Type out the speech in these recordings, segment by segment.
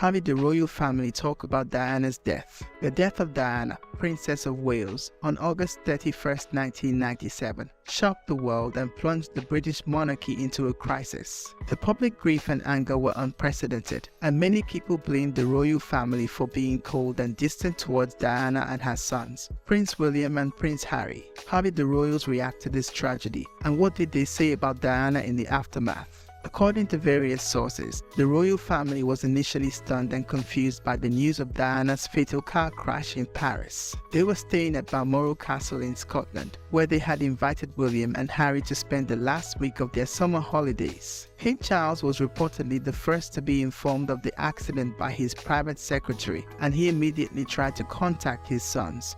How did the royal family talk about Diana's death? The death of Diana, Princess of Wales, on August 31, 1997, shocked the world and plunged the British monarchy into a crisis. The public grief and anger were unprecedented, and many people blamed the royal family for being cold and distant towards Diana and her sons, Prince William and Prince Harry. How did the royals react to this tragedy, and what did they say about Diana in the aftermath? According to various sources, the royal family was initially stunned and confused by the news of Diana's fatal car crash in Paris. They were staying at Balmoral Castle in Scotland, where they had invited William and Harry to spend the last week of their summer holidays. King Charles was reportedly the first to be informed of the accident by his private secretary, and he immediately tried to contact his sons,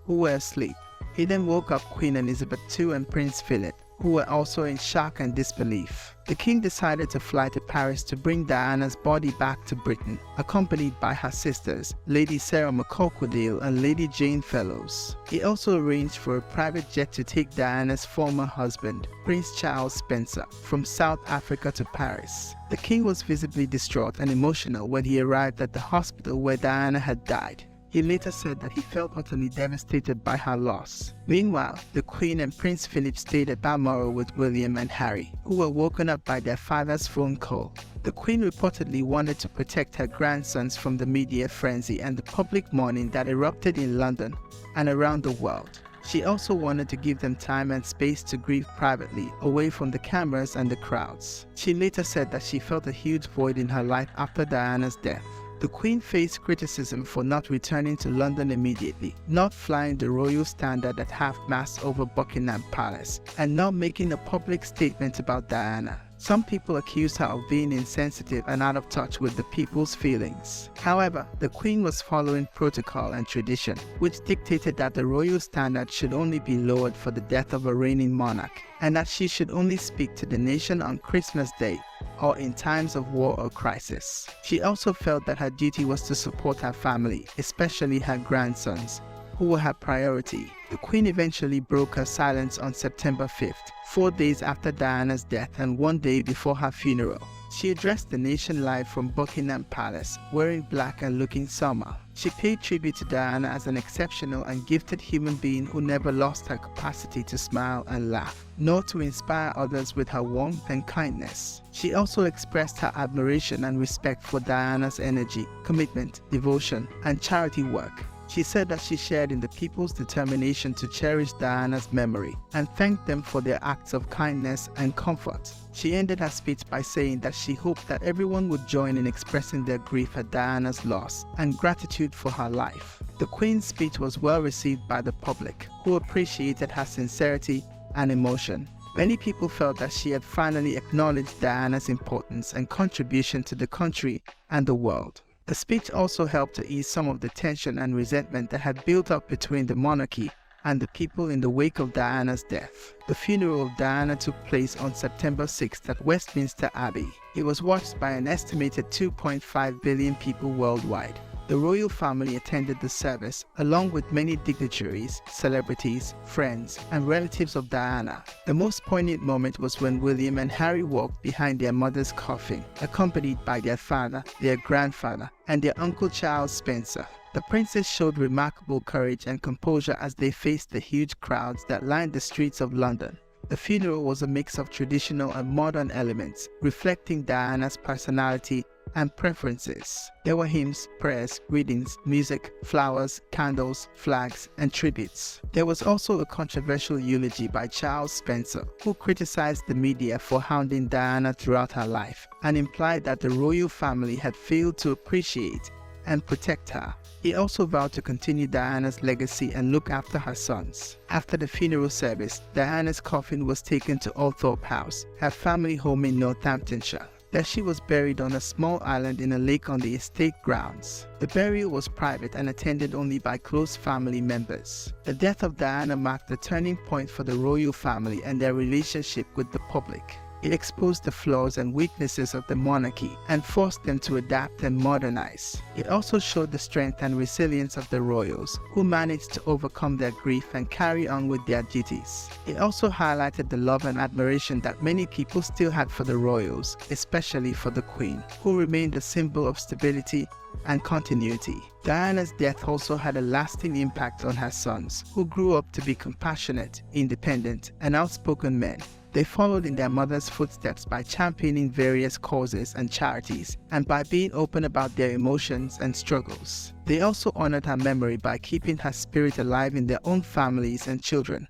who were asleep. He then woke up Queen Elizabeth II and Prince Philip, who were also in shock and disbelief. The king decided to fly to Paris to bring Diana's body back to Britain, accompanied by her sisters, Lady Sarah McCorquodale and Lady Jane Fellows. He also arranged for a private jet to take Diana's former husband, Prince Charles Spencer, from South Africa to Paris. The king was visibly distraught and emotional when he arrived at the hospital where Diana had died. He later said that he felt utterly devastated by her loss. Meanwhile, the Queen and Prince Philip stayed at Balmoral with William and Harry, who were woken up by their father's phone call. The Queen reportedly wanted to protect her grandsons from the media frenzy and the public mourning that erupted in London and around the world. She also wanted to give them time and space to grieve privately, away from the cameras and the crowds. She later said that she felt a huge void in her life after Diana's death. The Queen faced criticism for not returning to London immediately, not flying the royal standard at half-mast over Buckingham Palace, and not making a public statement about Diana. Some people accused her of being insensitive and out of touch with the people's feelings. However, the Queen was following protocol and tradition, which dictated that the royal standard should only be lowered for the death of a reigning monarch, and that she should only speak to the nation on Christmas Day or in times of war or crisis. She also felt that her duty was to support her family, especially her grandsons, who were her priority. The Queen eventually broke her silence on September 5th, 4 days after Diana's death and 1 day before her funeral. She addressed the nation live from Buckingham Palace, wearing black and looking somber. She paid tribute to Diana as an exceptional and gifted human being who never lost her capacity to smile and laugh, nor to inspire others with her warmth and kindness. She also expressed her admiration and respect for Diana's energy, commitment, devotion, and charity work. She said that she shared in the people's determination to cherish Diana's memory and thanked them for their acts of kindness and comfort. She ended her speech by saying that she hoped that everyone would join in expressing their grief at Diana's loss and gratitude for her life. The Queen's speech was well received by the public, who appreciated her sincerity and emotion. Many people felt that she had finally acknowledged Diana's importance and contribution to the country and the world. The speech also helped to ease some of the tension and resentment that had built up between the monarchy and the people in the wake of Diana's death. The funeral of Diana took place on September 6th at Westminster Abbey. It was watched by an estimated 2.5 billion people worldwide. The royal family attended the service, along with many dignitaries, celebrities, friends, and relatives of Diana. The most poignant moment was when William and Harry walked behind their mother's coffin, accompanied by their father, their grandfather, and their Uncle Charles Spencer. The princess showed remarkable courage and composure as they faced the huge crowds that lined the streets of London. The funeral was a mix of traditional and modern elements, reflecting Diana's personality and preferences. There were hymns, prayers, readings, music, flowers, candles, flags, and tributes. There was also a controversial eulogy by Charles Spencer, who criticized the media for hounding Diana throughout her life and implied that the royal family had failed to appreciate and protect her. He also vowed to continue Diana's legacy and look after her sons. After the funeral service, Diana's coffin was taken to Althorpe House, her family home in Northamptonshire. There she was buried on a small island in a lake on the estate grounds. The burial was private and attended only by close family members. The death of Diana marked the turning point for the royal family and their relationship with the public. It exposed the flaws and weaknesses of the monarchy and forced them to adapt and modernize. It also showed the strength and resilience of the royals, who managed to overcome their grief and carry on with their duties. It also highlighted the love and admiration that many people still had for the royals, especially for the Queen, who remained a symbol of stability and continuity. Diana's death also had a lasting impact on her sons, who grew up to be compassionate, independent, and outspoken men. They followed in their mother's footsteps by championing various causes and charities, and by being open about their emotions and struggles. They also honored her memory by keeping her spirit alive in their own families and children.